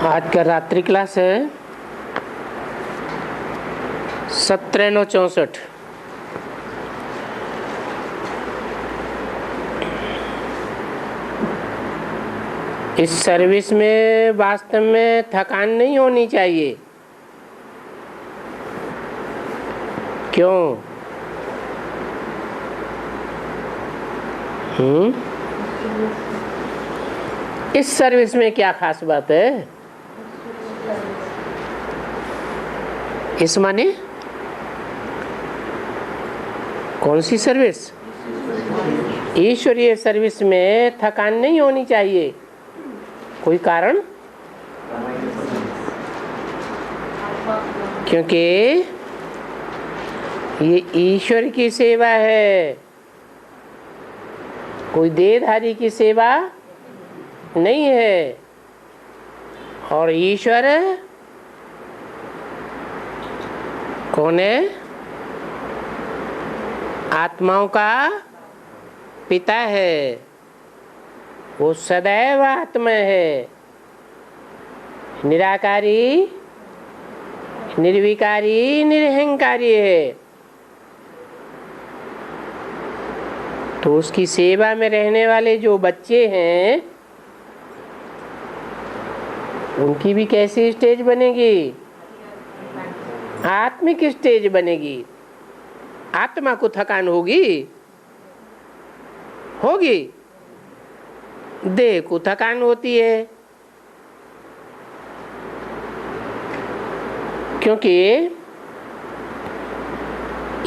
आज का रात्रि क्लास है 17/9/64। इस सर्विस में वास्तव में थकान नहीं होनी चाहिए। क्यों? इस सर्विस में क्या खास बात है? इस माने कौन सी सर्विस? ईश्वरीय सर्विस में थकान नहीं होनी चाहिए। कोई कारण? क्योंकि ये ईश्वर की सेवा है, कोई देहधारी की सेवा नहीं है। और ईश्वर कौन है? आत्माओं का पिता है। वो सदैव आत्मा है, निराकारी, निर्विकारी, निरहंकारी है। तो उसकी सेवा में रहने वाले जो बच्चे हैं उनकी भी कैसी स्टेज बनेगी? आत्मिक स्टेज बनेगी। आत्मा को थकान होगी? होगी। देह को थकान होती है, क्योंकि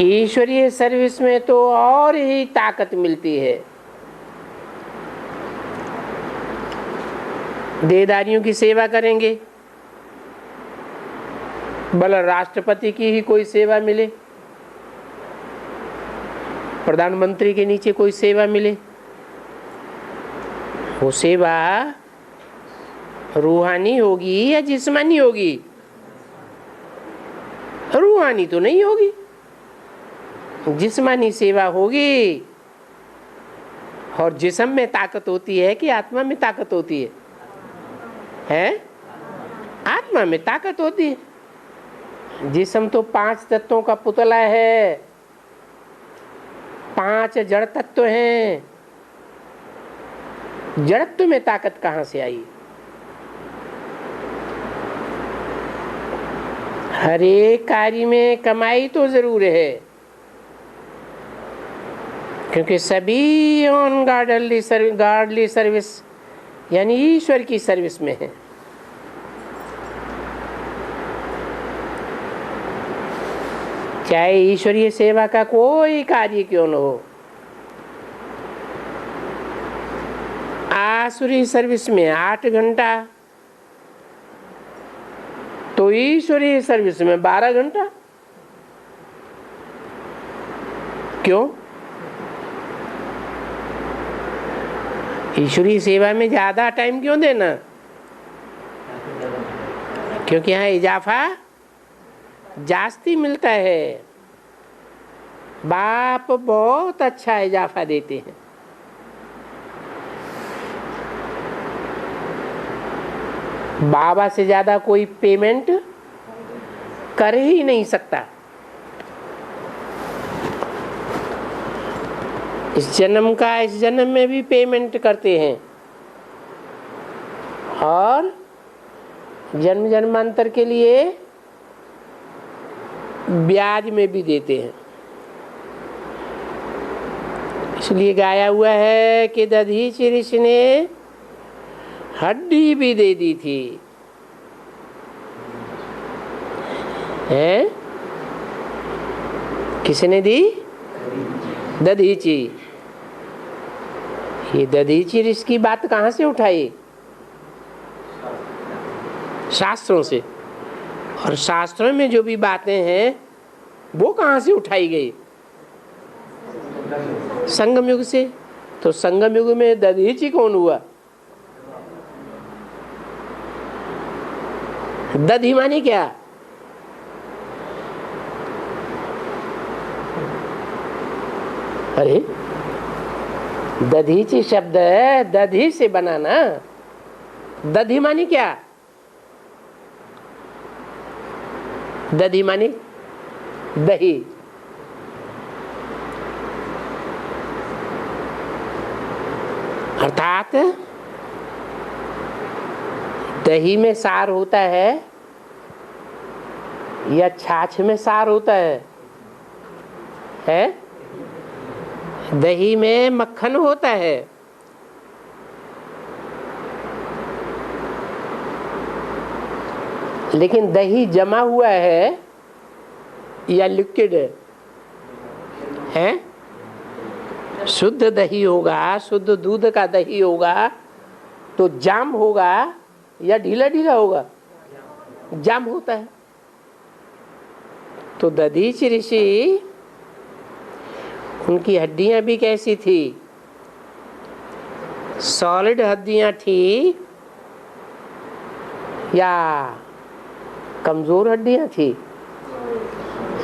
ईश्वरीय सर्विस में तो और ही ताकत मिलती है। देहधारियों की सेवा करेंगे, भला राष्ट्रपति की ही कोई सेवा मिले, प्रधानमंत्री के नीचे कोई सेवा मिले, वो सेवा रूहानी होगी या जिस्मानी होगी? रूहानी तो नहीं होगी, जिस्मानी सेवा होगी। और जिस्म में ताकत होती है कि आत्मा में ताकत होती है? हैं? आत्मा में ताकत होती है। जिस्म तो 5 तत्वों का पुतला है, 5 जड़ तत्व हैं। जड़त्व में ताकत कहां से आई? हर एक कार्य में कमाई तो जरूर है, क्योंकि सभी ऑन गॉडली सर्विस यानी ईश्वर की सर्विस में है। चाहे ईश्वरीय सेवा का कोई कार्य क्यों न हो, आसुरी सर्विस में 8 घंटा, तो ईश्वरीय सर्विस में 12 घंटा। क्यों? ईश्वरीय सेवा में ज्यादा टाइम क्यों देना? क्योंकि यहाँ इजाफा जास्ती मिलता है। बाप बहुत अच्छा इजाफा देते हैं। बाबा से ज्यादा कोई पेमेंट कर ही नहीं सकता। इस जन्म का इस जन्म में भी पेमेंट करते हैं और जन्म जन्मांतर के लिए ब्याज में भी देते हैं। इसलिए गाया हुआ है कि दधीचि ऋषि ने हड्डी भी दे दी थी। हैं? किसने दी? दधीचि। ये दधीचि ऋषि की बात कहां से उठाई? शास्त्रों से। और शास्त्रों में जो भी बातें हैं वो कहां से उठाई गई? संगम युग से। तो संगम युग में दधीचि कौन हुआ? दधी माने क्या? अरे दधीचि शब्द दधी से बनाना। दधी माने क्या? दधी माने दही। अर्थात दही में सार होता है या छाछ में सार होता है? दही में मक्खन होता है, लेकिन दही जमा हुआ है या लिक्विड है? शुद्ध दही होगा, शुद्ध दूध का दही होगा तो जाम होगा या ढीला ढीला होगा? जाम होता है। तो दधीच ऋषि, उनकी हड्डियां भी कैसी थी? सॉलिड हड्डियां थी या कमजोर हड्डियां थी?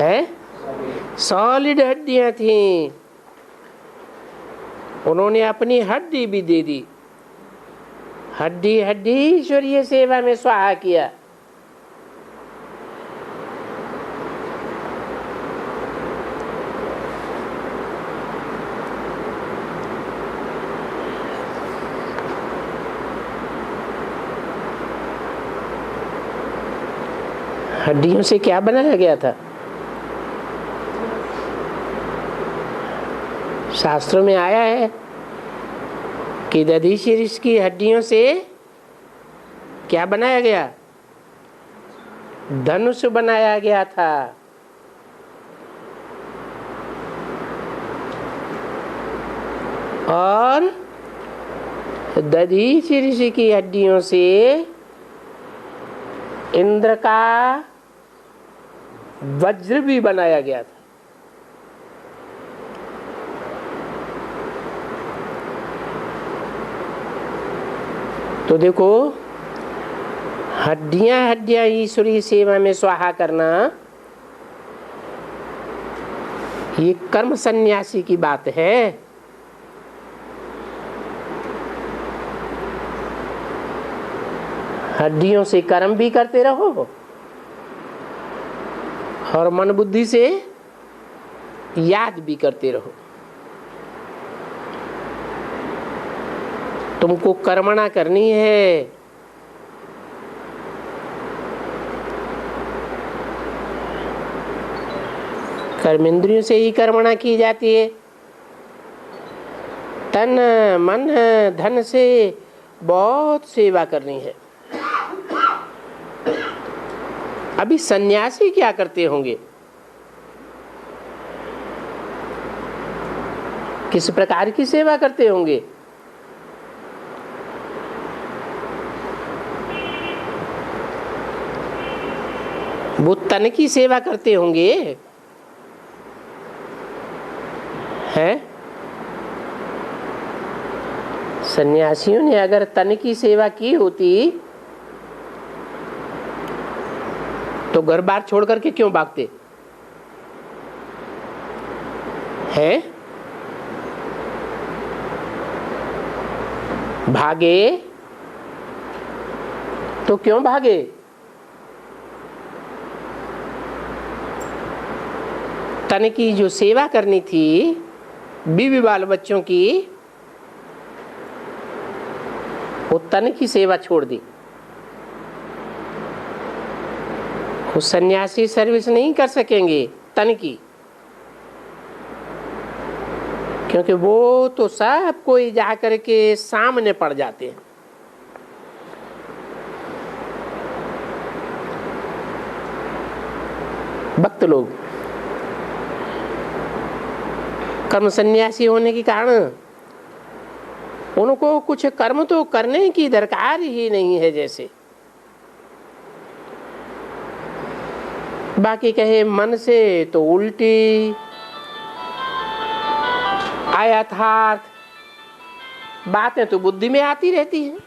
हैं? सॉलिड हड्डियां थी। उन्होंने अपनी हड्डी भी दे दी। हड्डी हड्डी ईश्वरीय सेवा में स्वाहा किया। हड्डियों से क्या बनाया गया था? शास्त्रों में आया है कि दधीचि ऋषि की हड्डियों से क्या बनाया गया? धनुष बनाया गया था। और दधीचि ऋषि की हड्डियों से इंद्र का वज्र भी बनाया गया था। तो देखो, हड्डियां हड्डियां ईश्वरीय सेवा में स्वाहा करना, ये कर्म सन्यासी की बात है। हड्डियों से कर्म भी करते रहो और मन बुद्धि से याद भी करते रहो। तुमको कर्मणा करनी है। कर्मेंद्रियों से ही कर्मणा की जाती है। तन मन धन से बहुत सेवा करनी है। अभी सन्यासी क्या करते होंगे? किस प्रकार की सेवा करते होंगे? वो तन की सेवा करते होंगे, हैं? सन्यासियों ने अगर तन की सेवा की होती तो घर बार छोड़ करके क्यों भागते हैं? भागे तो क्यों भागे? तन की जो सेवा करनी थी, बीवी बाल बच्चों की, वो तन की सेवा छोड़ दी। वो सन्यासी सर्विस नहीं कर सकेंगे तन की, क्योंकि वो तो सब कोई जाकर के सामने पड़ जाते हैं। भक्त लोग कर्म सन्यासी होने के कारण उनको कुछ कर्म तो करने की दरकार ही नहीं है। जैसे बाकी कहे मन से तो उल्टी अयथार्थ बातें तो बुद्धि में आती रहती हैं।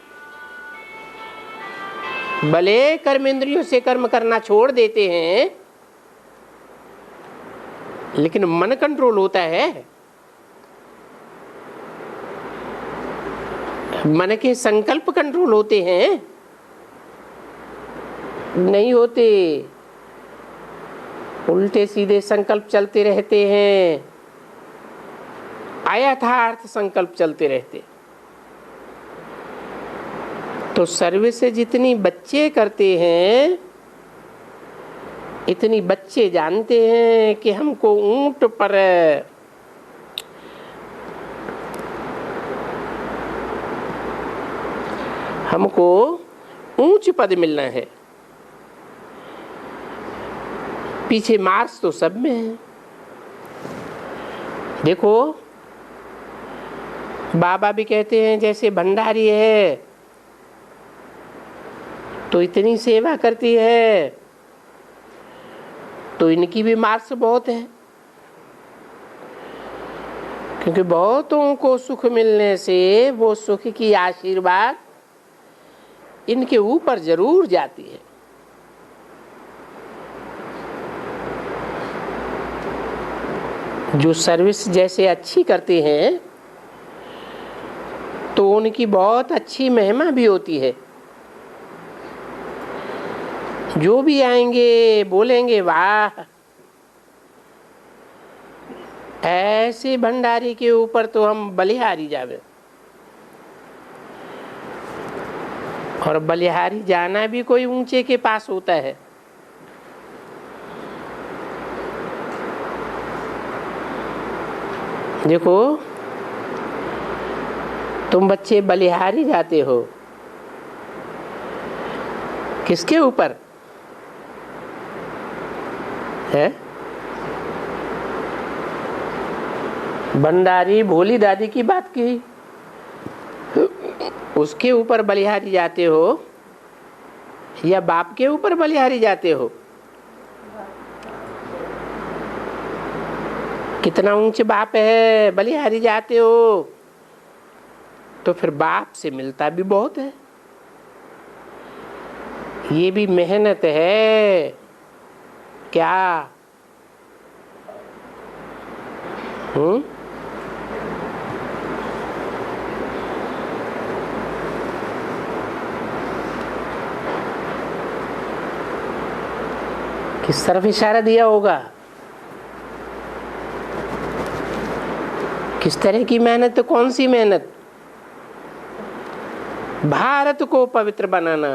भले कर्मेंद्रियों से कर्म करना छोड़ देते हैं, लेकिन मन कंट्रोल होता है। मन के संकल्प कंट्रोल होते हैं? नहीं होते। उल्टे सीधे संकल्प चलते रहते हैं, अयथार्थ संकल्प चलते रहते। तो सर्विस जितनी बच्चे करते हैं, इतनी बच्चे जानते हैं कि हमको ऊंट पर हमको ऊंच पद मिलना है। पीछे मार्क्स तो सब में है। देखो बाबा भी कहते हैं जैसे भंडारी है तो इतनी सेवा करती है, तो इनकी भी मार्क्स बहुत है, क्योंकि बहुतों को सुख मिलने से वो सुख की आशीर्वाद इनके ऊपर जरूर जाती है। जो सर्विस जैसे अच्छी करते हैं तो उनकी बहुत अच्छी महिमा भी होती है। जो भी आएंगे बोलेंगे वाह, ऐसे भंडारी के ऊपर तो हम बलिहारी जावे। और बलिहारी जाना भी कोई ऊंचे के पास होता है। देखो तुम बच्चे बलिहारी जाते हो, किसके ऊपर है? भंडारी भोली दादी की बात की, उसके ऊपर बलिहारी जाते हो या बाप के ऊपर बलिहारी जाते हो? कितना ऊंचे बाप है, बलिहारी जाते हो तो फिर बाप से मिलता भी बहुत है। ये भी मेहनत है क्या? किस तरफ इशारा दिया होगा? किस तरह की मेहनत? तो कौन सी मेहनत? भारत को पवित्र बनाना,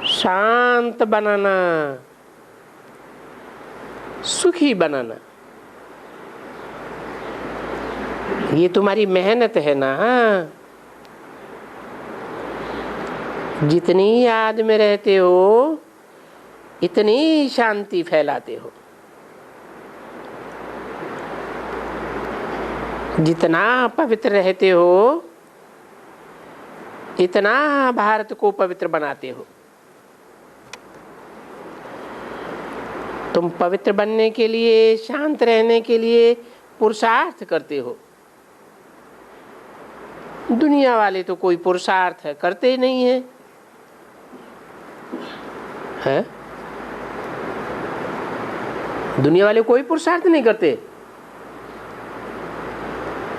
शांत बनाना, सुखी बनाना, ये तुम्हारी मेहनत है ना। जितनी याद में रहते हो इतनी शांति फैलाते हो। जितना पवित्र रहते हो इतना भारत को पवित्र बनाते हो। तुम पवित्र बनने के लिए, शांत रहने के लिए पुरुषार्थ करते हो। दुनिया वाले तो कोई पुरुषार्थ करते ही नहीं है, है? दुनिया वाले कोई पुरुषार्थ नहीं करते।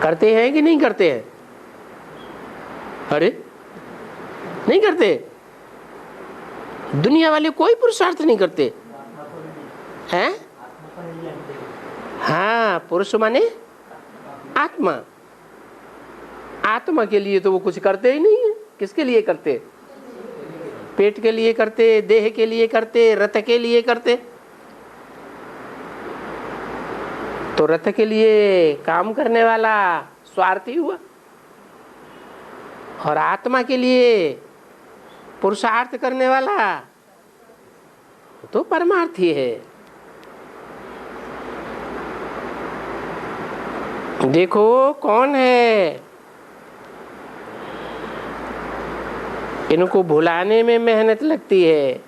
करते हैं कि नहीं करते हैं? अरे नहीं करते। दुनिया वाले कोई पुरुषार्थ नहीं करते हैं। हाँ, पुरुष माने आत्मा। आत्मा के लिए तो वो कुछ करते ही नहीं है। किसके लिए करते? पेट के लिए करते, देह के लिए करते, रथ के लिए करते। तो रथ के लिए काम करने वाला स्वार्थी हुआ और आत्मा के लिए पुरुषार्थ करने वाला तो परमार्थी है। देखो कौन है, इनको भुलाने में मेहनत लगती है।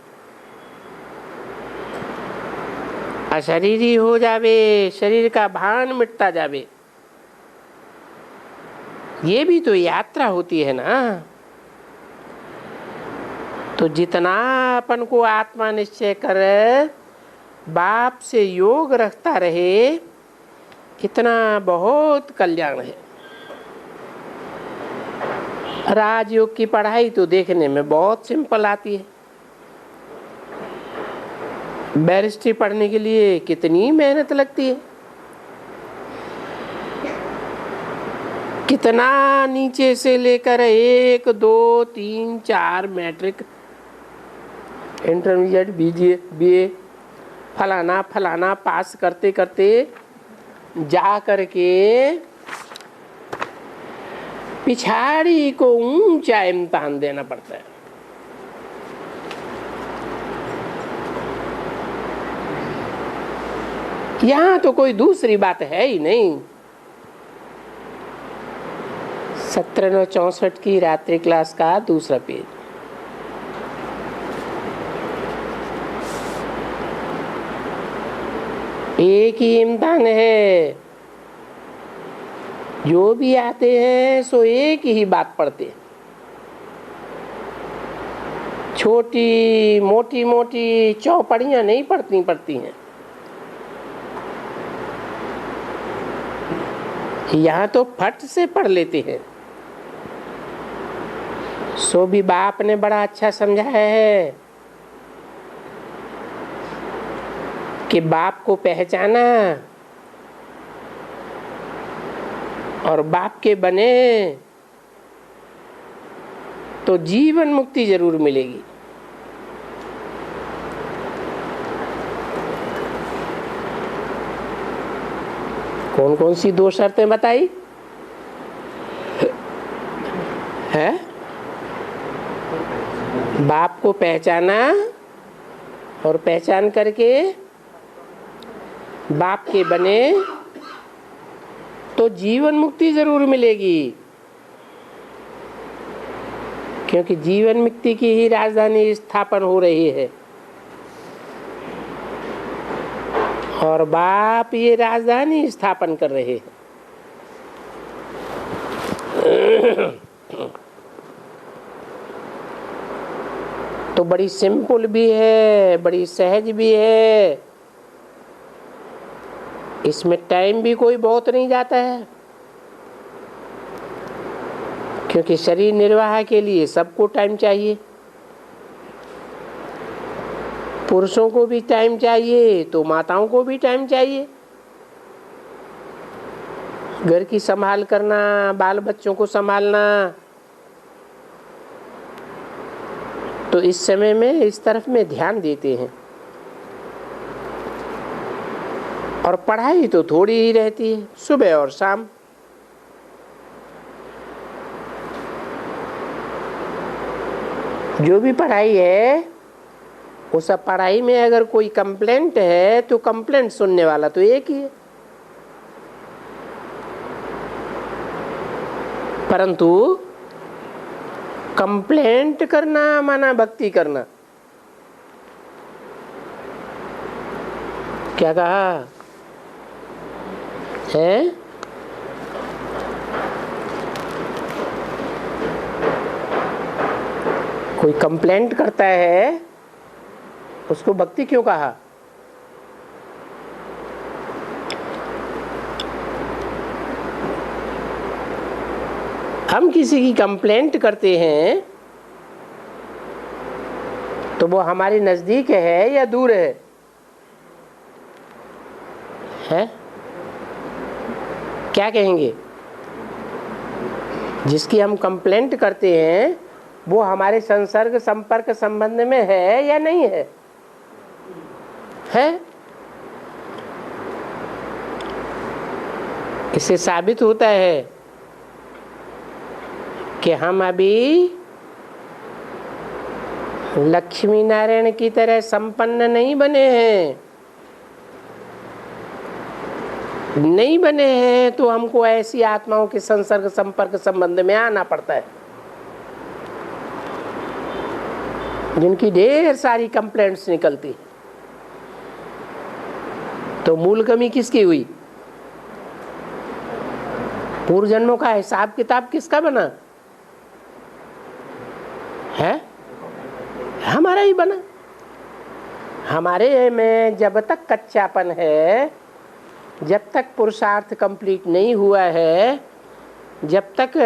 अशरीरी हो जावे, शरीर का भान मिटता जावे। ये भी तो यात्रा होती है ना। तो जितना अपन को आत्मा निश्चय कर बाप से योग रखता रहे, इतना बहुत कल्याण है। राजयोग की पढ़ाई तो देखने में बहुत सिंपल आती है, बैरिस्ट्री पढ़ने के लिए कितनी मेहनत लगती है, कितना नीचे से लेकर 1, 2, 3, 4 मैट्रिक, इंटरमीडिएट, बीए, फलाना फलाना पास करते करते जा करके पिछाड़ी को ऊंचा इम्तिहान देना पड़ता है। यहां तो कोई दूसरी बात है ही नहीं। 17/9/64 की रात्रि क्लास का दूसरा पेज। एक ही इम्तिहान है, जो भी आते हैं सो एक ही बात पढ़ते हैं। छोटी मोटी चौपड़ियां नहीं पढ़ती हैं। यहाँ तो फट से पढ़ लेते हैं। सो भी बाप ने बड़ा अच्छा समझाया है कि बाप को पहचाना और बाप के बने तो जीवन मुक्ति जरूर मिलेगी। कौन कौन सी 2 शर्तें बताई है? बाप को पहचाना और पहचान करके बाप के बने तो जीवन मुक्ति जरूर मिलेगी, क्योंकि जीवन मुक्ति की ही राजधानी स्थापन हो रही है और बाप ये राजधानी स्थापन कर रहे हैं। तो बड़ी सिंपल भी है, बड़ी सहज भी है। इसमें टाइम भी कोई बहुत नहीं जाता है, क्योंकि शरीर निर्वाह के लिए सबको टाइम चाहिए। पुरुषों को भी टाइम चाहिए तो माताओं को भी टाइम चाहिए। घर की संभाल करना, बाल बच्चों को संभालना, तो इस समय में इस तरफ में ध्यान देते हैं। और पढ़ाई तो थोड़ी ही रहती है, सुबह और शाम। जो भी पढ़ाई है उस पढ़ाई में अगर कोई कंप्लेंट है तो कंप्लेंट सुनने वाला तो एक ही है, परंतु कंप्लेंट करना माना भक्ति करना। क्या कहा है? कोई कंप्लेंट करता है उसको भक्ति क्यों कहा? हम किसी की कंप्लेंट करते हैं तो वो हमारे नजदीक है या दूर है? क्या कहेंगे? जिसकी हम कंप्लेंट करते हैं वो हमारे संसर्ग संपर्क संबंध में है या नहीं है? इससे साबित होता है कि हम अभी लक्ष्मी नारायण की तरह संपन्न नहीं बने हैं। नहीं बने हैं तो हमको ऐसी आत्माओं के संसर्ग संपर्क संबंध में आना पड़ता है जिनकी ढेर सारी कंप्लेंट्स निकलती। तो मूल कमी किसकी हुई? पूर्व जन्मों का हिसाब किताब किसका बना है? हमारा ही बना। हमारे में जब तक कच्चापन है, जब तक पुरुषार्थ कंप्लीट नहीं हुआ है, जब तक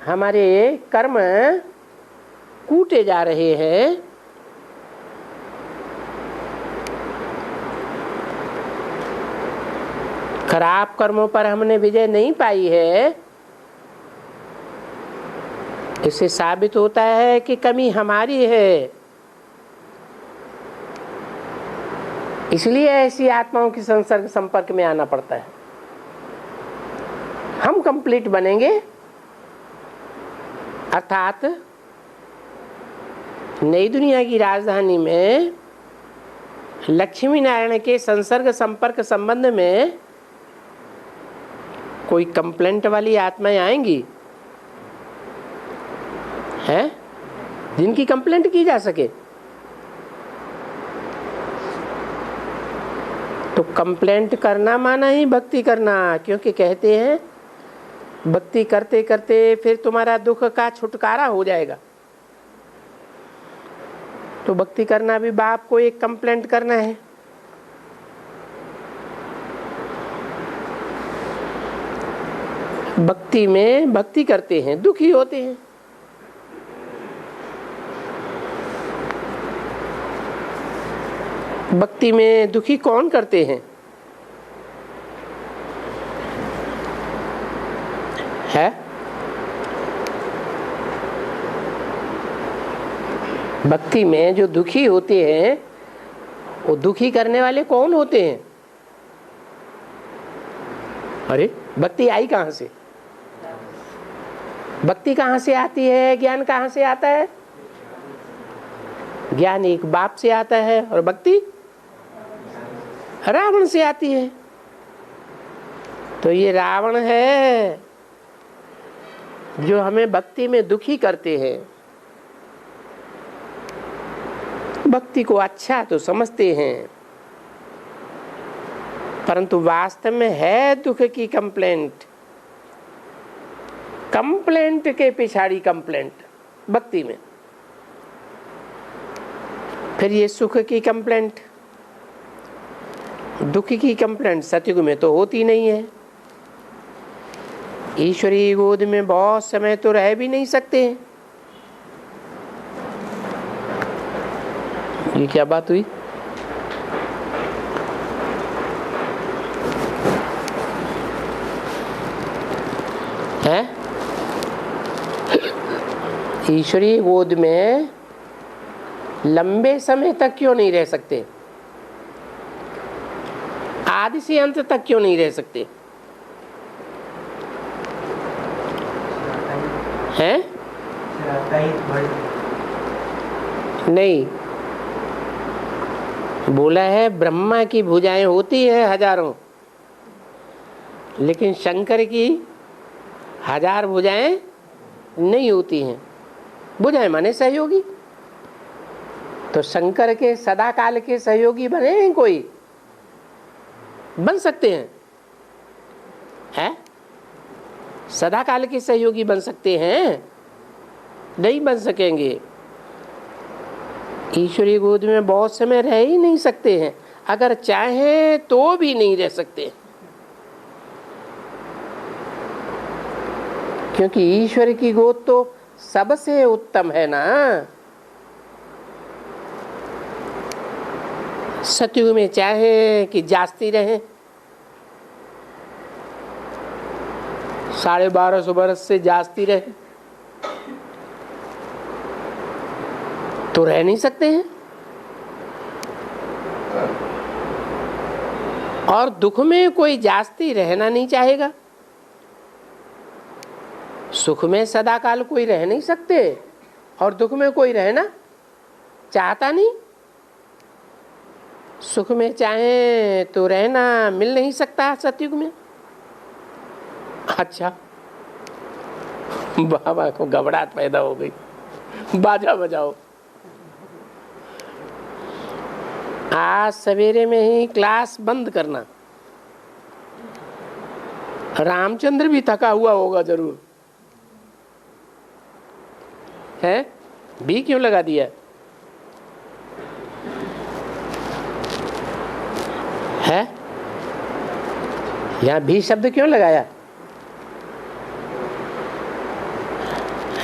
हमारे कर्म कूटे जा रहे हैं, खराब कर्मों पर हमने विजय नहीं पाई है, इससे साबित होता है कि कमी हमारी है। इसलिए ऐसी आत्माओं की संसर्ग संपर्क में आना पड़ता है। हम कंप्लीट बनेंगे, अर्थात नई दुनिया की राजधानी में लक्ष्मी नारायण के संसर्ग संपर्क संबंध में कोई कंप्लेंट वाली आत्माएं आएंगी हैं, जिनकी कंप्लेंट की जा सके। तो कंप्लेंट करना माना ही भक्ति करना, क्योंकि कहते हैं भक्ति करते करते फिर तुम्हारा दुख का छुटकारा हो जाएगा। तो भक्ति करना भी बाप को एक कंप्लेंट करना है। भक्ति में भक्ति करते हैं, दुखी होते हैं। भक्ति में दुखी कौन करते हैं? है भक्ति में जो दुखी होते हैं, वो दुखी करने वाले कौन होते हैं? अरे भक्ति आई कहां से? भक्ति कहां से आती है? ज्ञान कहां से आता है? ज्ञान एक बाप से आता है और भक्ति रावण से आती है। तो ये रावण है जो हमें भक्ति में दुखी करते हैं। भक्ति को अच्छा तो समझते हैं, परंतु वास्तव में है दुख की कंप्लेंट। कंप्लेंट के पिछाड़ी कंप्लेंट भक्ति में। फिर ये सुख की कंप्लेंट, दुख की कंप्लेंट सतयुग में तो होती नहीं है। ईश्वरी गोद में बहुत समय तो रह भी नहीं सकते हैं। ये क्या बात हुई? है ईश्वरी गोद में लंबे समय तक क्यों नहीं रह सकते? आदि से अंत तक क्यों नहीं रह सकते हैं? नहीं, बोला है ब्रह्मा की भुजाएं होती है हजारों, लेकिन शंकर की हजार भुजाएं नहीं होती हैं। भुजाएं माने सहयोगी। तो शंकर के सदा काल के सहयोगी बने हैं? कोई बन सकते हैं? है सदा काल के सहयोगी बन सकते हैं? नहीं बन सकेंगे। ईश्वरी गोद में बहुत समय रह ही नहीं सकते हैं। अगर चाहें तो भी नहीं रह सकते, क्योंकि ईश्वर की गोद तो सबसे उत्तम है ना। सतयुग में चाहे कि जास्ती रहे, 1250 बरस से जास्ती रहे, तो रह नहीं सकते हैं। और दुख में कोई जास्ती रहना नहीं चाहेगा। सुख में सदा काल कोई रह नहीं सकते और दुख में कोई रहना चाहता नहीं। सुख में चाहे तो रहना मिल नहीं सकता सतयुग में। अच्छा, बाबा को घबराहट पैदा हो गई। बाजा बजाओ। आज सवेरे में ही क्लास बंद करना। रामचंद्र भी थका हुआ होगा जरूर, है? भी क्यों लगा दिया है? यहाँ भी शब्द क्यों लगाया?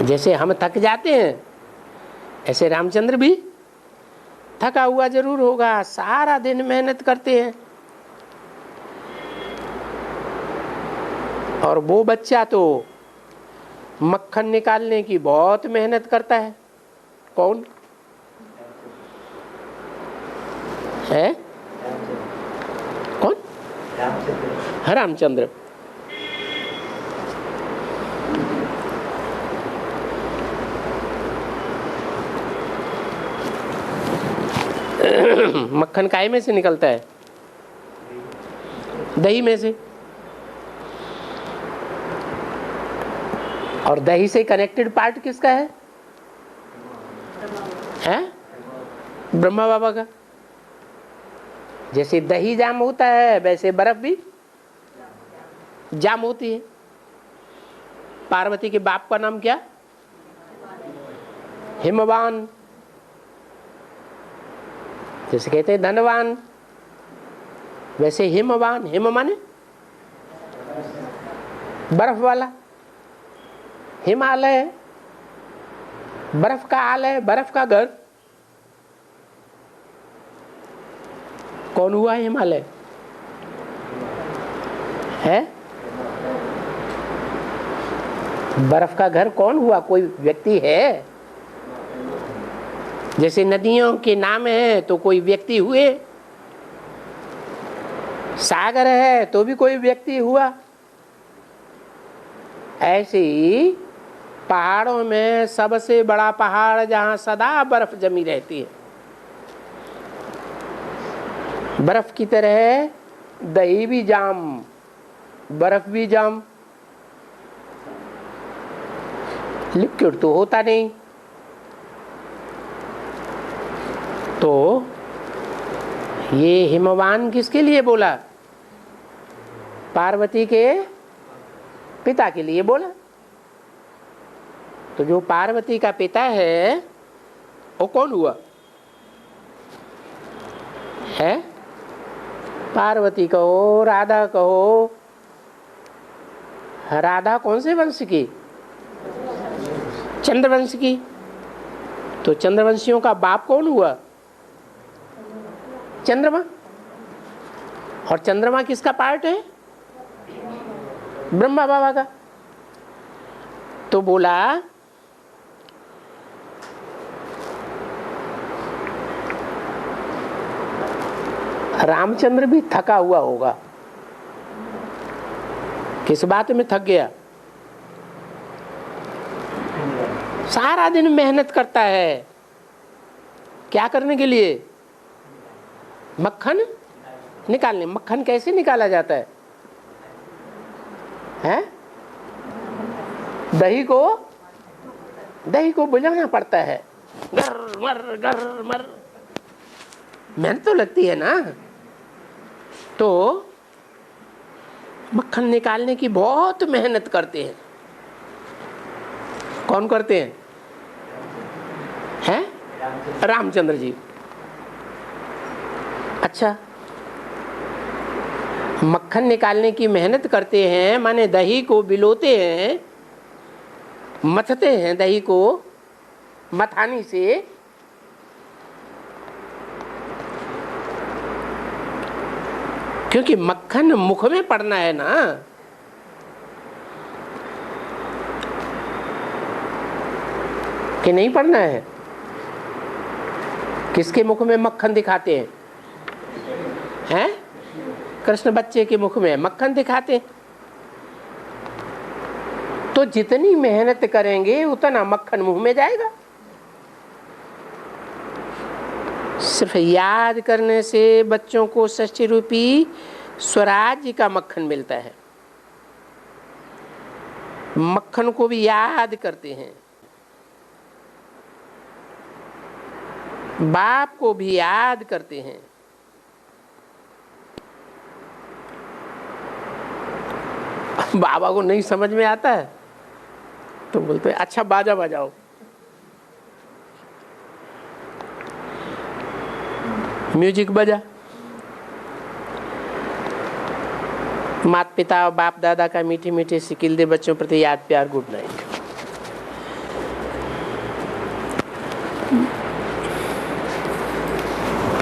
जैसे हम थक जाते हैं ऐसे रामचंद्र भी थका हुआ जरूर होगा। सारा दिन मेहनत करते हैं। और वो बच्चा तो मक्खन निकालने की बहुत मेहनत करता है। कौन है? कौन? रामचंद्र। मक्खन काय में से निकलता है? दही में से। और दही से कनेक्टेड पार्ट किसका है? हैं? ब्रह्मा बाबा का। जैसे दही जाम होता है वैसे बर्फ भी जाम होती है। पार्वती के बाप का नाम क्या? हिमवान। जैसे कहते हैं धनवान, वैसे हिमवान। हिम माने बर्फ वाला। हिमालय बर्फ का आलय, बर्फ का घर। कौन हुआ हिमालय? है? बर्फ का घर कौन हुआ? कोई व्यक्ति है? जैसे नदियों के नाम है तो कोई व्यक्ति हुए, सागर है तो भी कोई व्यक्ति हुआ। ऐसे ही पहाड़ों में सबसे बड़ा पहाड़ जहां सदा बर्फ जमी रहती है, बर्फ की तरह दही भी जाम, बर्फ भी जाम। लिक्विड तो होता नहीं। तो ये हिमवान किसके लिए बोला? पार्वती के पिता के लिए बोला। तो जो पार्वती का पिता है वो कौन हुआ? है? पार्वती कहो, राधा कहो। राधा कौन से वंश की? चंद्रवंश की। तो चंद्रवंशियों का बाप कौन हुआ? चंद्रमा। और चंद्रमा किसका पार्ट है? ब्रह्मा बाबा का। तो बोला रामचंद्र भी थका हुआ होगा। किस बात में थक गया? सारा दिन मेहनत करता है। क्या करने के लिए? मक्खन निकालने। मक्खन कैसे निकाला जाता है? हैं? दही को बुझाना पड़ता है। गर मर मेहनत तो लगती है ना। तो मक्खन निकालने की बहुत मेहनत करते हैं। कौन करते हैं? हैं? रामचंद्र जी। अच्छा, मक्खन निकालने की मेहनत करते हैं माने दही को बिलोते हैं, मथते हैं दही को मथानी से। क्योंकि मक्खन मुख में पड़ना है ना। कि नहीं पड़ना है? किसके मुख में मक्खन दिखाते हैं? हैं? कृष्ण बच्चे के मुख में मक्खन दिखाते हैं। तो जितनी मेहनत करेंगे उतना मक्खन मुंह में जाएगा। सिर्फ याद करने से बच्चों को षष्ठी रूपी स्वराज्य का मक्खन मिलता है। मक्खन को भी याद करते हैं, बाप को भी याद करते हैं। बाबा को नहीं समझ में आता है तो बोलते हैं अच्छा बाजा बजाओ। म्यूजिक बजा। माता पिता और बाप दादा का मीठी मीठी सिकिल दे बच्चों प्रति याद प्यार। Good night.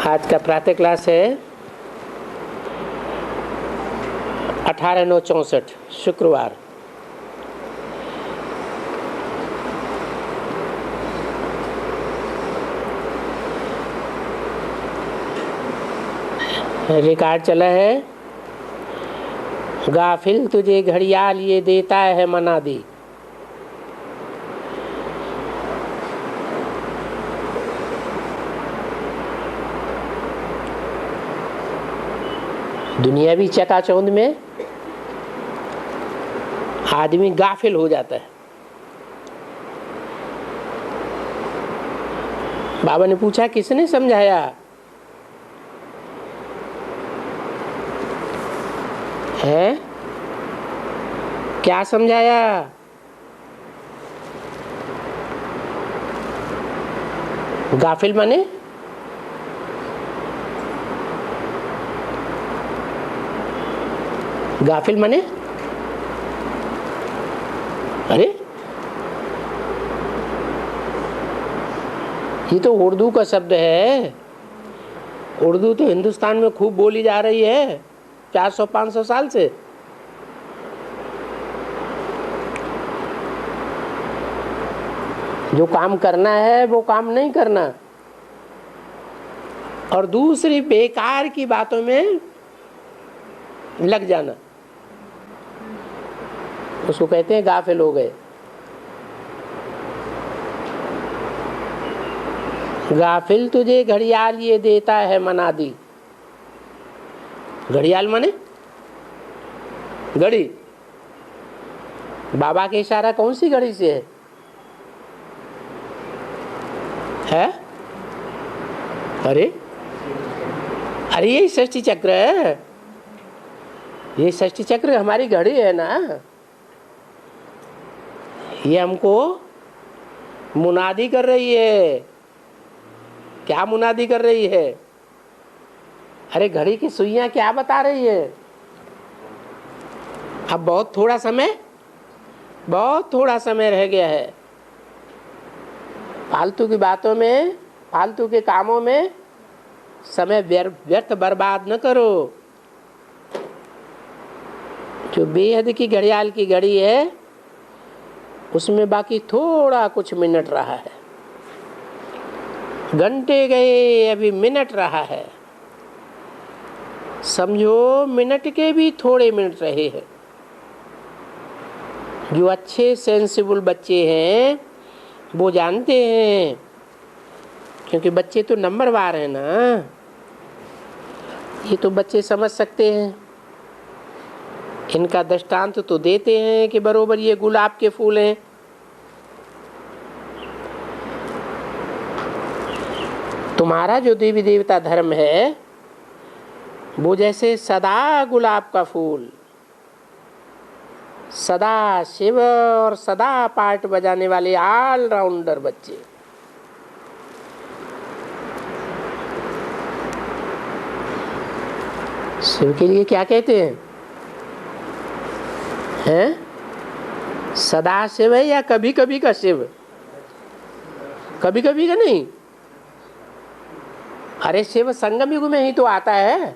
आज का प्रातः क्लास है 18/9/64। शुक्रवार। रिकॉर्ड चला है, गाफिल तुझे घड़ियाल ये देता है मनादी। दुनियावी चकाचौंध में आदमी गाफिल हो जाता है। बाबा ने पूछा किसने समझाया? है क्या समझाया? गाफिल माने गाफिल माने अरे ये तो उर्दू का शब्द है। उर्दू तो हिंदुस्तान में खूब बोली जा रही है 400-500 साल से। जो काम करना है वो काम नहीं करना, और दूसरी बेकार की बातों में लग जाना, उसको कहते हैं गाफिल हो गए। गाफिल तुझे घड़ियाल ये देता है मनादी। घड़ियाल माने घड़ी। बाबा के इशारा कौन सी घड़ी से है? अरे अरे ये षष्ठी चक्र है। ये षष्ठी चक्र हमारी घड़ी है ना। ये हमको मुनादी कर रही है। क्या मुनादी कर रही है? अरे घड़ी की सुइयां क्या बता रही है? अब बहुत थोड़ा समय रह गया है। फालतू की बातों में, फालतू के कामों में समय व्यर्थ बर्बाद न करो। जो बेहद की घड़ियाल की घड़ी है उसमें बाकी थोड़ा कुछ मिनट रहा है। घंटे गए अभी मिनट रहा है। समझो मिनट के भी थोड़े मिनट रहे हैं। जो अच्छे सेंसिबल बच्चे हैं वो जानते हैं, क्योंकि बच्चे तो नंबरवार हैं ना। ये तो बच्चे समझ सकते हैं। इनका दृष्टांत तो देते हैं कि बरोबर ये गुलाब के फूल हैं। तुम्हारा जो देवी देवता धर्म है वो जैसे सदा गुलाब का फूल, सदा शिव और सदा पार्ट बजाने वाले ऑलराउंडर बच्चे। शिव के लिए क्या कहते हैं? सदा शिव है या कभी कभी का शिव? कभी कभी का नहीं। अरे शिव संगम युग में ही तो आता है।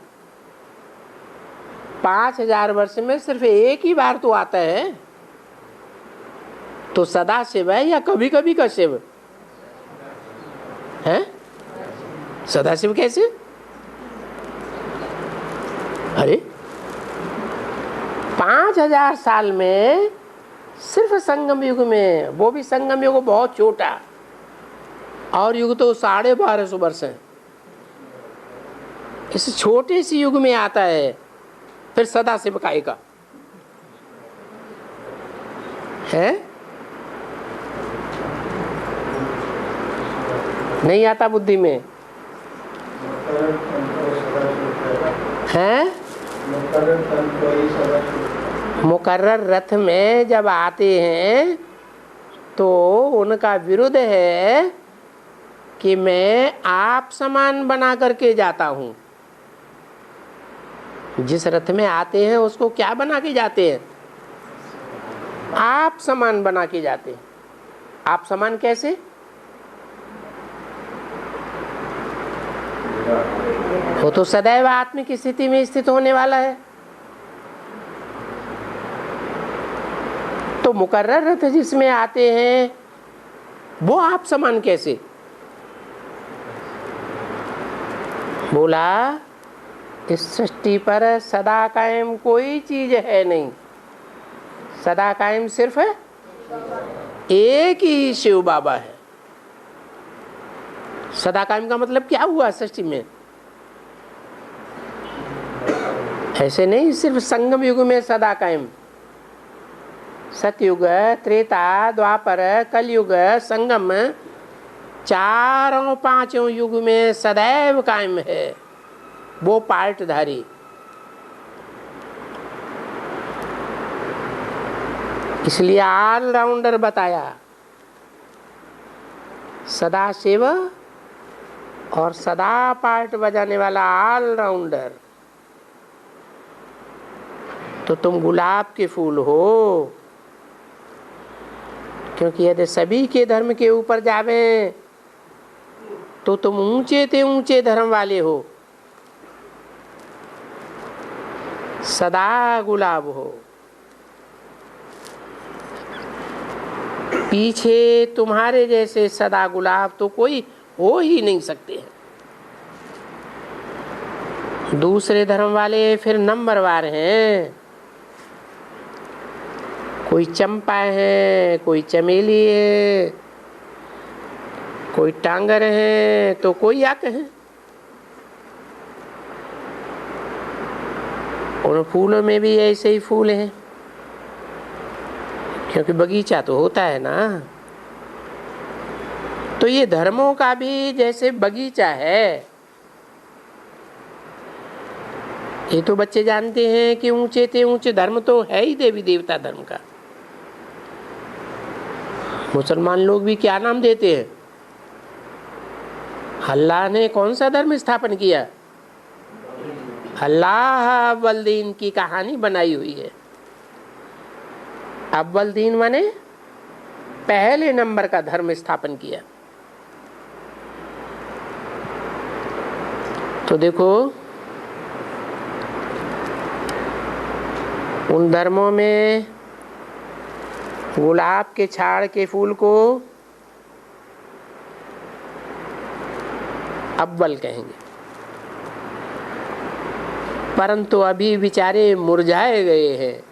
5000 वर्ष में सिर्फ एक ही बार तो आता है। तो सदा शिव है या कभी कभी का शिव है? सदा शिव कैसे? अरे 5000 साल में सिर्फ संगम युग में, वो भी संगम युग बहुत छोटा, और युग तो 1250 वर्ष है। इस छोटे से युग में आता है फिर सदा शिव का एका है। नहीं आता बुद्धि में है। मुकर्रर रथ में जब आते हैं तो उनका विरुद्ध है कि मैं आप समान बना करके जाता हूं। जिस रथ में आते हैं उसको क्या बना के जाते हैं? आप समान बना के जाते हैं। आप समान कैसे? वो तो सदैव आत्मिक स्थिति में स्थित होने वाला है। तो मुकर्रर रथ जिसमें आते हैं वो आप समान कैसे? बोला इस सृष्टि पर सदा कायम कोई चीज है नहीं, सदा कायम सिर्फ एक ही शिव बाबा है। सदा कायम का मतलब क्या हुआ सृष्टि में? ऐसे नहीं सिर्फ संगम युग में सदा कायम, सतयुग, त्रेता, द्वापर, कलयुग, संगम, चारों पांचों युग में सदैव कायम है वो पार्टधारी। इसलिए ऑलराउंडर बताया, सदा शिव और सदा पार्ट बजाने वाला ऑलराउंडर। तो तुम गुलाब के फूल हो, क्योंकि यदि सभी के धर्म के ऊपर जावे तो तुम ऊंचे ते ऊंचे धर्म वाले हो, सदा गुलाब हो। पीछे तुम्हारे जैसे सदा गुलाब तो कोई हो ही नहीं सकते हैं। दूसरे धर्म वाले फिर नंबरवार हैं, कोई चंपा है, कोई चमेली है, कोई टांगर है, तो कोई याक है। उन फूलों में भी ऐसे ही फूल हैं, क्योंकि बगीचा तो होता है ना। तो ये धर्मों का भी जैसे बगीचा है। ये तो बच्चे जानते हैं कि ऊंचे ते ऊंचे धर्म तो है ही देवी देवता धर्म का। मुसलमान लोग भी क्या नाम देते हैं? अल्लाह ने कौन सा धर्म स्थापन किया? अल्लाह अव्वल दीन की कहानी बनाई हुई है। अव्वल दीन माने पहले नंबर का धर्म स्थापन किया। तो देखो उन धर्मों में गुलाब के छाड़ के फूल को अव्वल कहेंगे, परंतु अभी बेचारे मुरझाए गए हैं,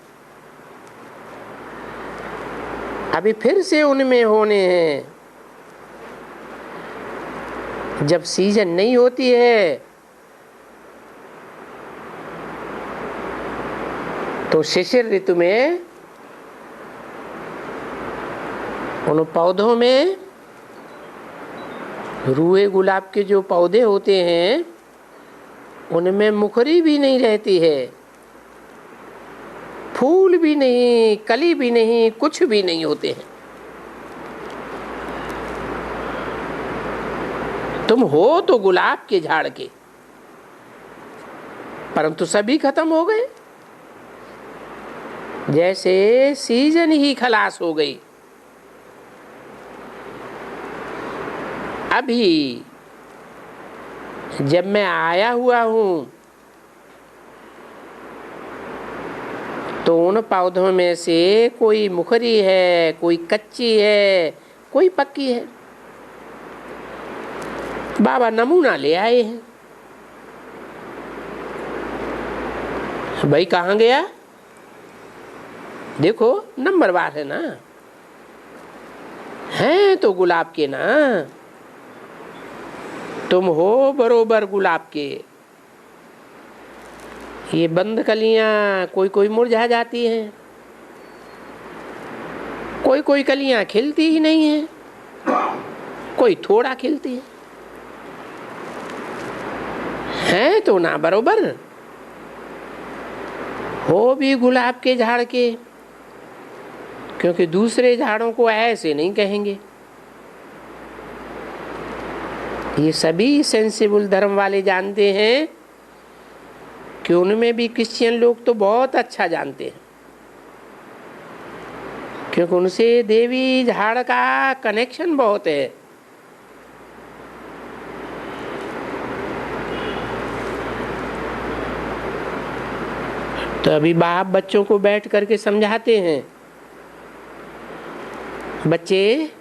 अभी फिर से उनमें होने हैं। जब सीजन नहीं होती है तो शिशिर ऋतु में उन पौधों में, रूए गुलाब के जो पौधे होते हैं उनमें मुखरी भी नहीं रहती है, फूल भी नहीं, कली भी नहीं, कुछ भी नहीं होते हैं। तुम हो तो गुलाब के झाड़ के, परंतु सभी खत्म हो गए, जैसे सीजन ही खलास हो गई। अभी जब मैं आया हुआ हूं तो उन पौधों में से कोई मुखरी है, कोई कच्ची है, कोई पक्की है। बाबा नमूना ले आए हैं। भाई कहाँ गया? देखो नंबरवार है ना, हैं तो गुलाब के ना, तुम हो बरोबर गुलाब के। ये बंद कलियां कोई कोई मुरझा जाती हैं, कोई कोई कलियां खिलती ही नहीं है, कोई थोड़ा खिलती है। हैं तो ना बरोबर, हो भी गुलाब के झाड़ के, क्योंकि दूसरे झाड़ों को ऐसे नहीं कहेंगे। ये सभी सेंसिबल धर्म वाले जानते हैं कि उनमें भी क्रिश्चियन लोग तो बहुत अच्छा जानते हैं, क्योंकि उनसे देवी झाड़ का कनेक्शन बहुत है। तो अभी बाप बच्चों को बैठ करके समझाते हैं बच्चे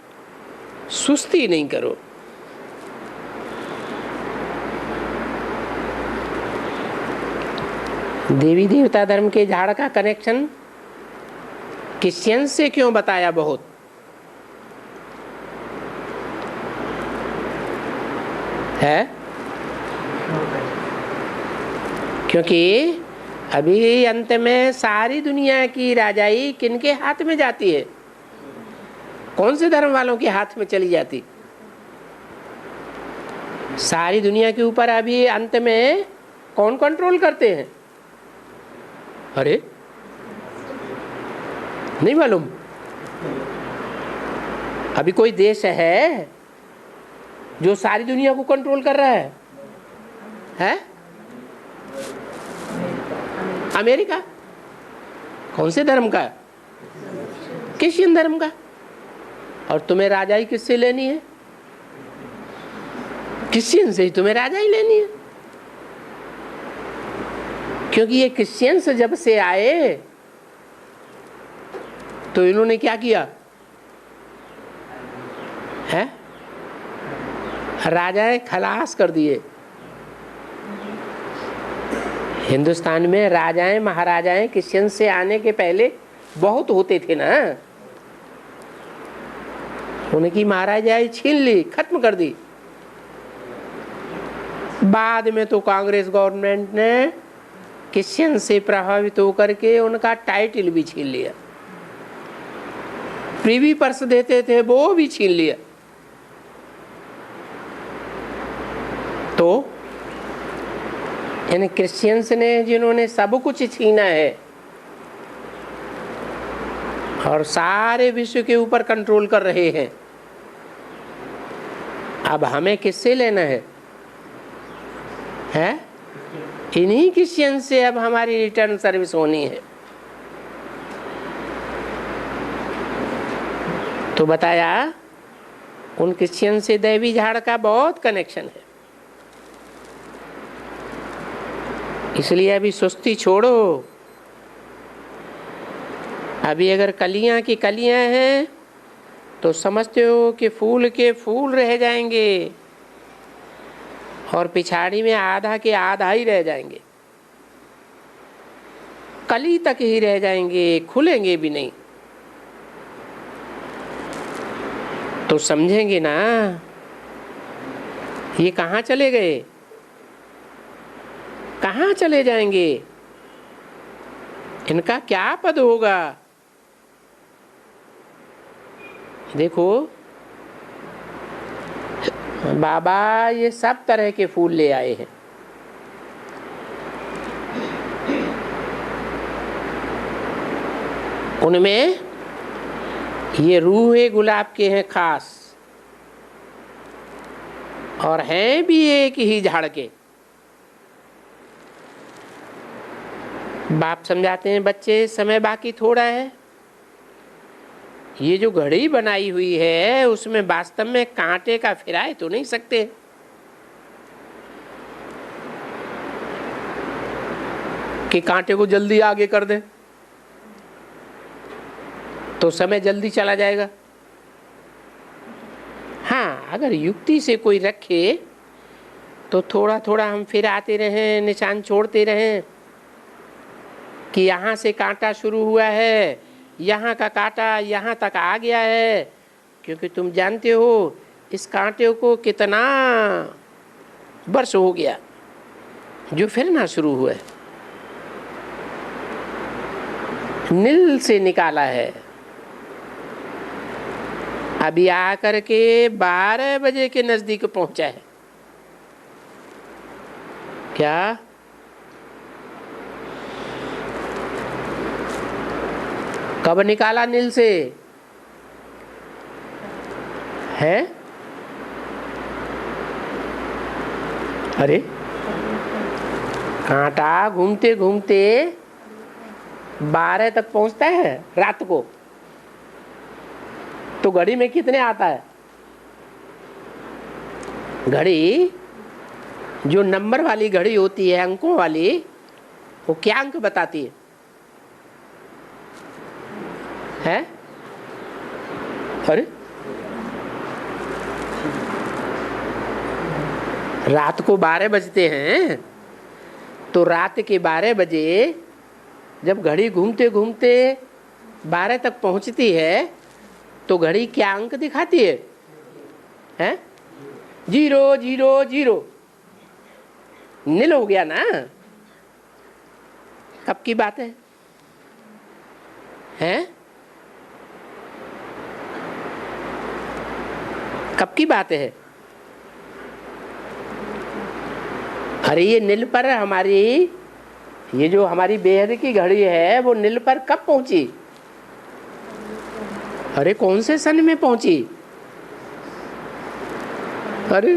सुस्ती नहीं करो। देवी देवता धर्म के झाड़ का कनेक्शन क्रिश्चियन से क्यों बताया बहुत? है क्योंकि अभी अंत में सारी दुनिया की राजाई किनके हाथ में जाती है? कौन से धर्म वालों के हाथ में चली जाती? सारी दुनिया के ऊपर अभी अंत में कौन कंट्रोल करते हैं? अरे नहीं मालूम? अभी कोई देश है जो सारी दुनिया को कंट्रोल कर रहा है? है? अमेरिका। कौन से धर्म का? क्रिश्चियन धर्म का। और तुम्हें राजाई किससे लेनी है? क्रिश्चियन से ही तुम्हें राजाई लेनी है। क्योंकि ये क्रिश्चियन से जब से आए तो इन्होंने क्या किया है? राजाएं खलास कर दिए। हिंदुस्तान में राजाएं महाराजाएं क्रिश्चियन से आने के पहले बहुत होते थे ना। उनकी महाराजाएं छीन ली, खत्म कर दी। बाद में तो कांग्रेस गवर्नमेंट ने क्रिश्चियन से प्रभावित होकर के उनका टाइटल भी छीन लिया। प्रीवी पर्स देते थे वो भी छीन लिया। तो इन क्रिश्चियंस ने जिन्होंने सब कुछ छीना है और सारे विश्व के ऊपर कंट्रोल कर रहे हैं, अब हमें किससे लेना है? हैं? इन्हीं क्रिश्चियन से अब हमारी रिटर्न सर्विस होनी है। तो बताया उन क्रिश्चियन से दैवी झाड़ का बहुत कनेक्शन है। इसलिए अभी सुस्ती छोड़ो। अभी अगर कलियां की कलियां हैं तो समझते हो कि फूल के फूल रह जाएंगे और पिछाड़ी में आधा के आधा ही रह जाएंगे, कली तक ही रह जाएंगे, खुलेंगे भी नहीं। तो समझेंगे ना ये कहाँ चले गए, कहाँ चले जाएंगे, इनका क्या पद होगा। देखो बाबा ये सब तरह के फूल ले आए हैं। उनमें ये रूहे गुलाब के हैं खास, और हैं भी एक ही झाड़ के। बाप समझाते हैं बच्चे समय बाकी थोड़ा है। ये जो घड़ी बनाई हुई है उसमें वास्तव में कांटे का फिराए तो नहीं सकते। कि कांटे को जल्दी आगे कर दे तो समय जल्दी चला जाएगा। हाँ, अगर युक्ति से कोई रखे तो थोड़ा थोड़ा हम फिर आते रहें, निशान छोड़ते रहें कि यहाँ से कांटा शुरू हुआ है, यहाँ का कांटा यहाँ तक आ गया है। क्योंकि तुम जानते हो इस कांटे को कितना वर्ष हो गया जो फिरना शुरू हुआ है, नील से निकाला है। अभी आकर के 12 बजे के नजदीक पहुंचा है। क्या कब निकाला नील से है? अरे कांटा घूमते घूमते 12 तक पहुंचता है रात को, तो घड़ी में कितने आता है? घड़ी जो नंबर वाली घड़ी होती है, अंकों वाली, वो क्या अंक बताती है? अरे रात को 12 बजते हैं, तो रात के 12 बजे जब घड़ी घूमते घूमते 12 तक पहुंचती है तो घड़ी क्या अंक दिखाती है? हैं? 0 0 0। नील हो गया ना। कब की बात है? हैं? कब की बात है? अरे ये नील पर हमारी, ये जो हमारी बेहद की घड़ी है वो नील पर कब पहुंची? अरे कौन से सन में पहुंची? अरे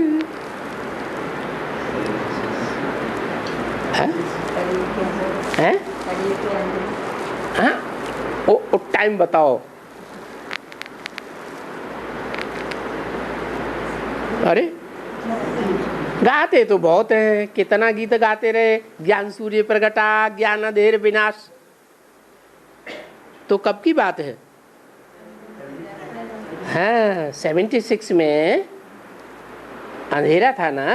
हैं? हाँ? ओ टाइम बताओ। अरे गाते तो बहुत हैं, कितना गीत गाते रहे, ज्ञान सूर्य प्रगटा ज्ञान अंधेर विनाश। तो कब की बात है? हाँ 76 में अंधेरा था ना,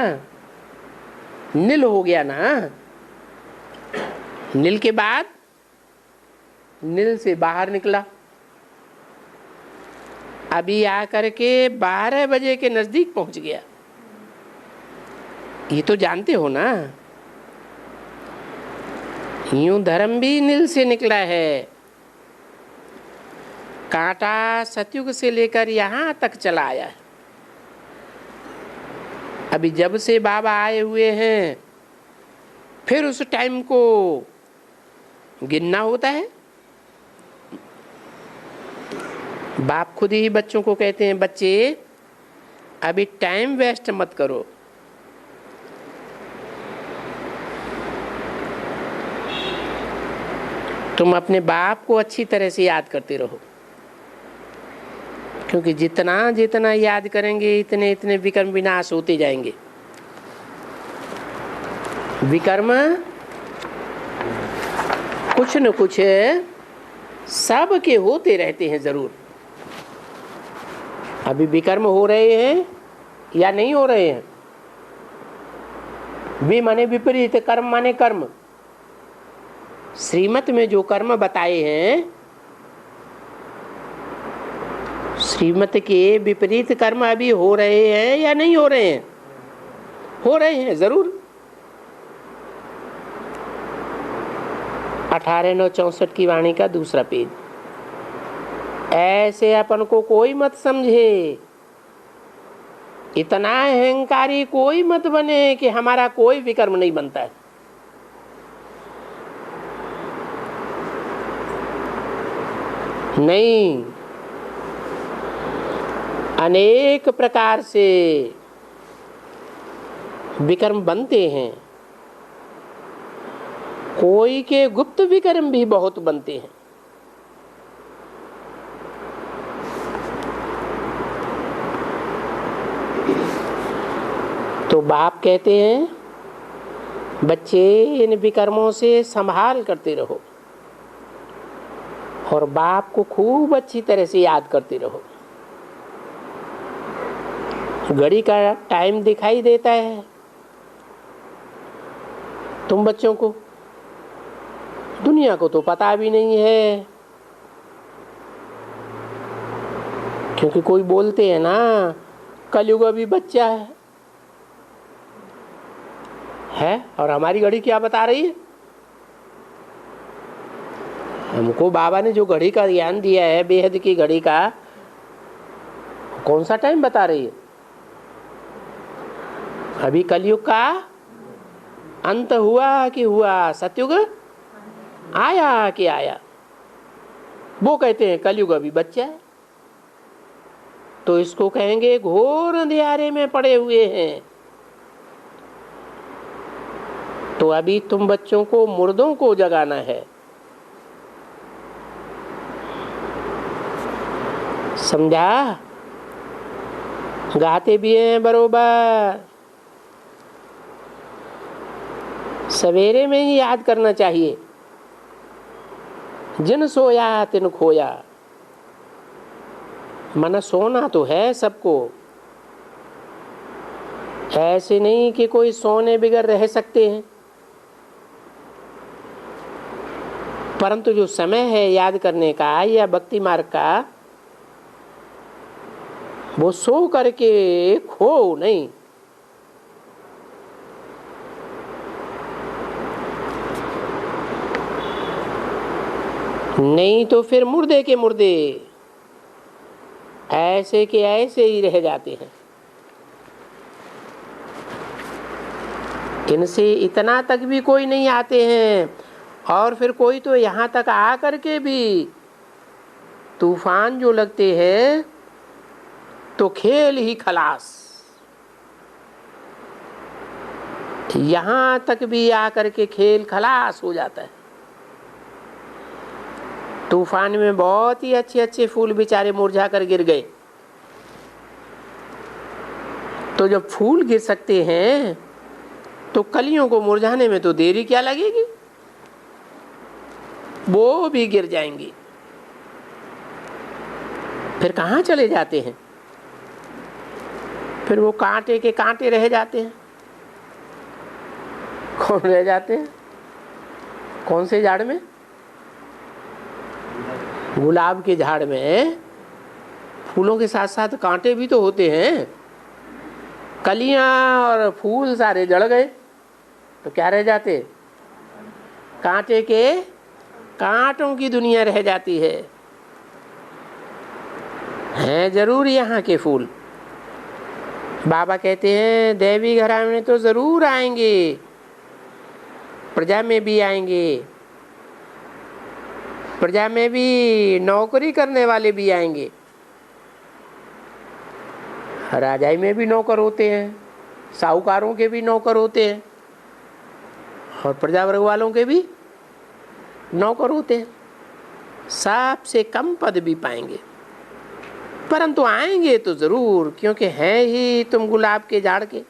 नील हो गया ना। नील के बाद नील से बाहर निकला, अभी आकर के 12 बजे के नजदीक पहुंच गया। ये तो जानते हो ना, यूं धर्म भी नील से निकला है। कांटा सतयुग से लेकर यहां तक चला आया है। अभी जब से बाबा आए हुए हैं फिर उस टाइम को गिनना होता है। बाप खुद ही बच्चों को कहते हैं, बच्चे अभी टाइम वेस्ट मत करो। तुम अपने बाप को अच्छी तरह से याद करते रहो, क्योंकि जितना जितना याद करेंगे इतने इतने विकर्म विनाश होते जाएंगे। विकर्म कुछ न कुछ सब के होते रहते हैं जरूर। अभी विकर्म हो रहे हैं या नहीं हो रहे हैं? वि माने विपरीत, कर्म माने कर्म। श्रीमत में जो कर्म बताए हैं, श्रीमत के विपरीत कर्म अभी हो रहे हैं या नहीं हो रहे हैं? हो रहे हैं जरूर। 18/9/64 की वाणी का दूसरा पेज। ऐसे अपन को कोई मत समझे, इतना अहंकारी कोई मत बने कि हमारा कोई विकर्म नहीं बनता है। नहीं, अनेक प्रकार से विकर्म बनते हैं। कोई के गुप्त विकर्म भी बहुत बनते हैं। तो बाप कहते हैं, बच्चे इन विकर्मों से संभाल करते रहो और बाप को खूब अच्छी तरह से याद करते रहो। घड़ी का टाइम दिखाई देता है तुम बच्चों को, दुनिया को तो पता भी नहीं है। क्योंकि कोई बोलते हैं ना, कलयुग अभी बच्चा है। और हमारी घड़ी क्या बता रही है? हमको बाबा ने जो घड़ी का ज्ञान दिया है, बेहद की घड़ी का, कौन सा टाइम बता रही है? अभी कलयुग का अंत हुआ कि हुआ, सतयुग आया कि आया। वो कहते हैं कलयुग अभी बच्चा है, तो इसको कहेंगे घोर अंधियारे में पड़े हुए हैं। तो अभी तुम बच्चों को मुर्दों को जगाना है। समझा? गाते भी हैं बरोबर, सवेरे में ही याद करना चाहिए। जिन सोया तिन खोया। माना सोना तो है सबको, ऐसे नहीं कि कोई सोने बिगर रह सकते हैं, परंतु जो समय है याद करने का या भक्ति मार्ग का, वो सो करके खो नहीं। नहीं तो फिर मुर्दे के मुर्दे ऐसे के ऐसे ही रह जाते हैं। इनसे इतना तक भी कोई नहीं आते हैं, और फिर कोई तो यहाँ तक आ करके भी तूफान जो लगते हैं तो खेल ही खलास। यहाँ तक भी आकर के खेल खलास हो जाता है। तूफान में बहुत ही अच्छे अच्छे फूल बेचारे मुरझा कर गिर गए। तो जब फूल गिर सकते हैं तो कलियों को मुरझाने में तो देरी क्या लगेगी, वो भी गिर जाएंगी। फिर कहाँ चले जाते हैं? फिर वो कांटे के कांटे रह जाते हैं। कौन रह जाते हैं? कौन से झाड़ में? गुलाब के झाड़ में फूलों के साथ साथ कांटे भी तो होते हैं। कलियां और फूल सारे जड़ गए तो क्या रह जाते? कांटे के कांटों की दुनिया रह जाती है। हैं जरूर यहाँ के फूल। बाबा कहते हैं देवी घराने तो जरूर आएंगे, प्रजा में भी आएंगे, प्रजा में भी नौकरी करने वाले भी आएंगे। राजाई में भी नौकर होते हैं, साहूकारों के भी नौकर होते हैं, और प्रजा वर्ग वालों के भी नौकर होते हैं। सबसे कम पद भी पाएंगे, परंतु आएंगे तो जरूर, क्योंकि हैं ही तुम गुलाब के झाड़ के।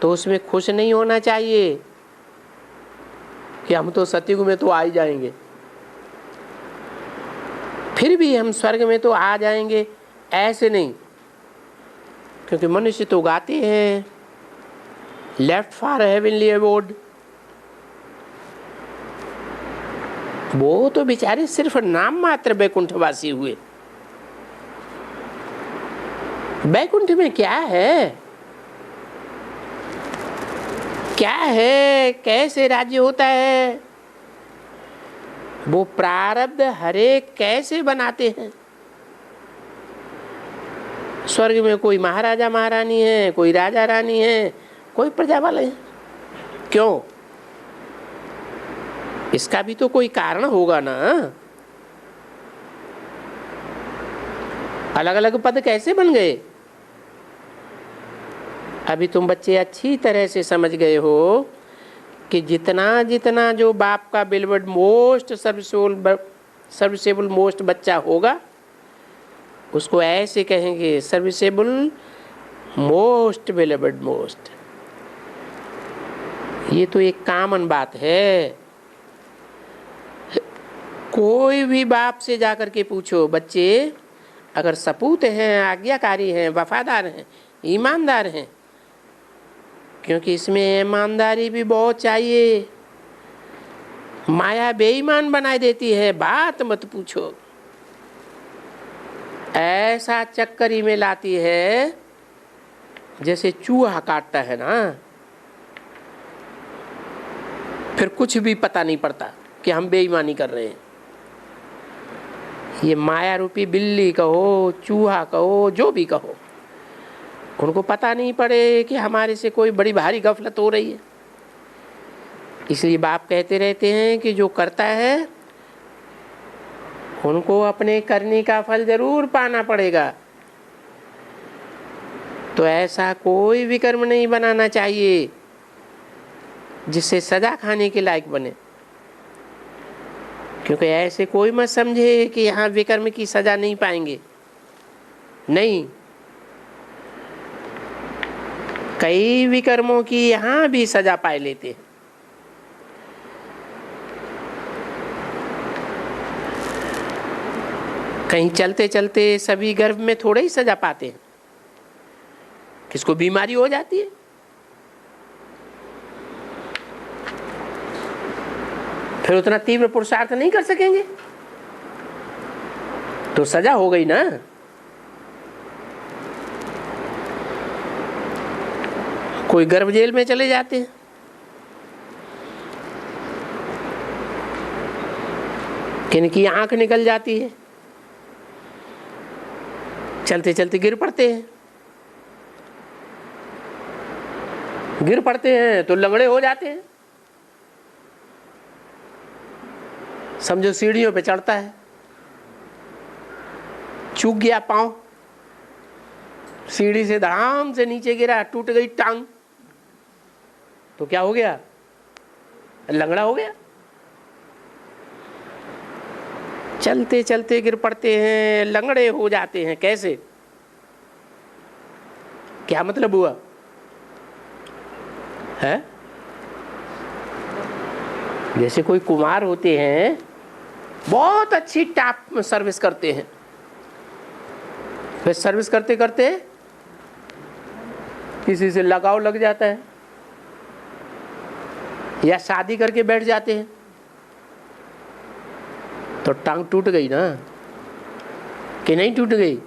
तो उसमें खुश नहीं होना चाहिए कि हम तो सतयुग में तो आ ही जाएंगे, फिर भी हम स्वर्ग में तो आ जाएंगे, ऐसे नहीं। क्योंकि मनुष्य तो गाते हैं लेफ्ट फॉर हेवनली अबोर्ड, वो तो बेचारे सिर्फ नाम मात्र बैकुंठवासी हुए। बैकुंठ में क्या है, क्या है, कैसे राज्य होता है, वो प्रारब्ध हरे कैसे बनाते हैं। स्वर्ग में कोई महाराजा महारानी है, कोई राजा रानी है, कोई प्रजा वाले हैं। क्यों? इसका भी तो कोई कारण होगा ना। अलग अलग पद कैसे बन गए? अभी तुम बच्चे अच्छी तरह से समझ गए हो कि जितना जितना जो बाप का बिलवड मोस्ट सर्विसेबल मोस्ट बच्चा होगा, उसको ऐसे कहेंगे सर्विसेबल मोस्ट बिलवड मोस्ट। ये तो एक कॉमन बात है। कोई भी बाप से जाकर के पूछो, बच्चे अगर सपूत हैं, आज्ञाकारी हैं, वफादार हैं, ईमानदार हैं, क्योंकि इसमें ईमानदारी भी बहुत चाहिए, माया बेईमान बनाए देती है, बात मत पूछो, ऐसा चक्करी में लाती है जैसे चूहा काटता है ना, फिर कुछ भी पता नहीं पड़ता कि हम बेईमानी कर रहे हैं। ये माया रूपी बिल्ली कहो, चूहा कहो, जो भी कहो, उनको पता नहीं पड़े कि हमारे से कोई बड़ी भारी गफलत हो रही है। इसलिए बाप कहते रहते हैं कि जो करता है उनको अपने करने का फल जरूर पाना पड़ेगा। तो ऐसा कोई भी कर्म नहीं बनाना चाहिए जिससे सजा खाने के लायक बने, क्योंकि ऐसे कोई मत समझे कि यहाँ विकर्म की सजा नहीं पाएंगे। नहीं, कई विकर्मों की यहाँ भी सजा पाए लेते हैं। कहीं चलते चलते सभी गर्भ में थोड़े ही सजा पाते हैं, किसको बीमारी हो जाती है। फिर उतना तीव्र पुरुषार्थ नहीं कर सकेंगे तो सजा हो गई ना। कोई गर्भ जेल में चले जाते हैं, किनकी आंख निकल जाती है, चलते चलते गिर पड़ते हैं, गिर पड़ते हैं तो लंगड़े हो जाते हैं। समझो सीढ़ियों पे चढ़ता है, चूक गया पांव, सीढ़ी से धड़ाम से नीचे गिरा, टूट गई टांग, तो क्या हो गया? लंगड़ा हो गया। चलते चलते गिर पड़ते हैं, लंगड़े हो जाते हैं। कैसे? क्या मतलब हुआ है? जैसे कोई कुमार होते हैं, बहुत अच्छी टॉप सर्विस करते हैं, फिर सर्विस करते करते किसी से लगाव लग जाता है या शादी करके बैठ जाते हैं तो टांग टूट गई ना, कि नहीं टूट गई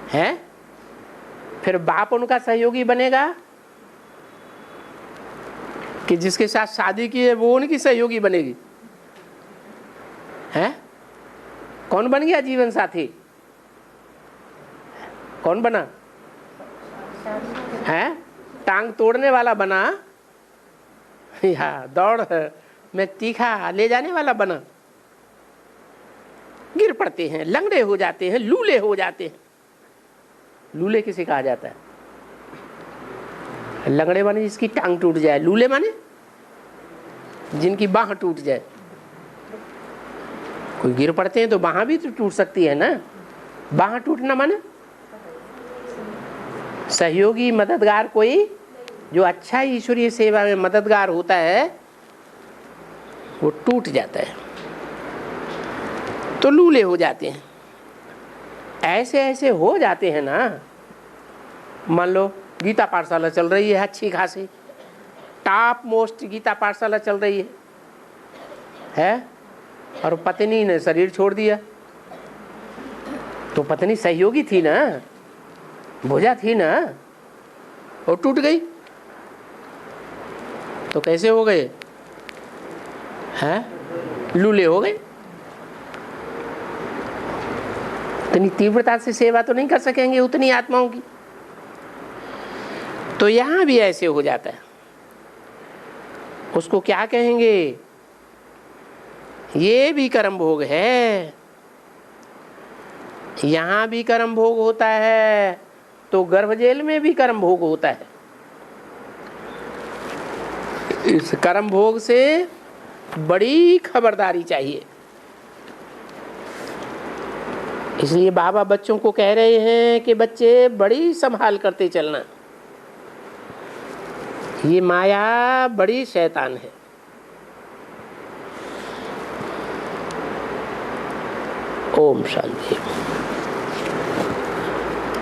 है? फिर बाप उनका सहयोगी बनेगा कि जिसके साथ शादी की है वो उनकी सहयोगी बनेगी? है? कौन बन गया जीवन साथी? कौन बना है? टांग तोड़ने वाला बना या दौड़ में तीखा ले जाने वाला बना? गिर पड़ते हैं, लंगड़े हो जाते हैं, लूले हो जाते हैं। लूले किसे कहा जाता है? लंगड़े माने जिसकी टांग टूट जाए, लूले माने जिनकी बाह टूट जाए। कोई गिर पड़ते हैं तो बाह भी तो टूट सकती है ना। बाह टूटना माने सहयोगी मददगार, कोई जो अच्छा ईश्वरीय सेवा में मददगार होता है वो टूट जाता है तो लूले हो जाते हैं। ऐसे ऐसे हो जाते हैं ना। मान लो गीता पाठशाला चल रही है, अच्छी खासी टॉप मोस्ट गीता पाठशाला चल रही है और पत्नी ने शरीर छोड़ दिया, तो पत्नी सहयोगी थी ना, भुजा थी ना, और टूट गई तो कैसे हो गए? हैं? लूले हो गए। इतनी तीव्रता से सेवा तो नहीं कर सकेंगे उतनी आत्माओं की। तो यहां भी ऐसे हो जाता है। उसको क्या कहेंगे? ये भी कर्म भोग है। यहां भी कर्म भोग होता है तो गर्भ जेल में भी कर्म भोग होता है। इस कर्म भोग से बड़ी खबरदारी चाहिए। इसलिए बाबा बच्चों को कह रहे हैं कि बच्चे बड़ी संभाल करते चलना, ये माया बड़ी शैतान है। ओम शांति।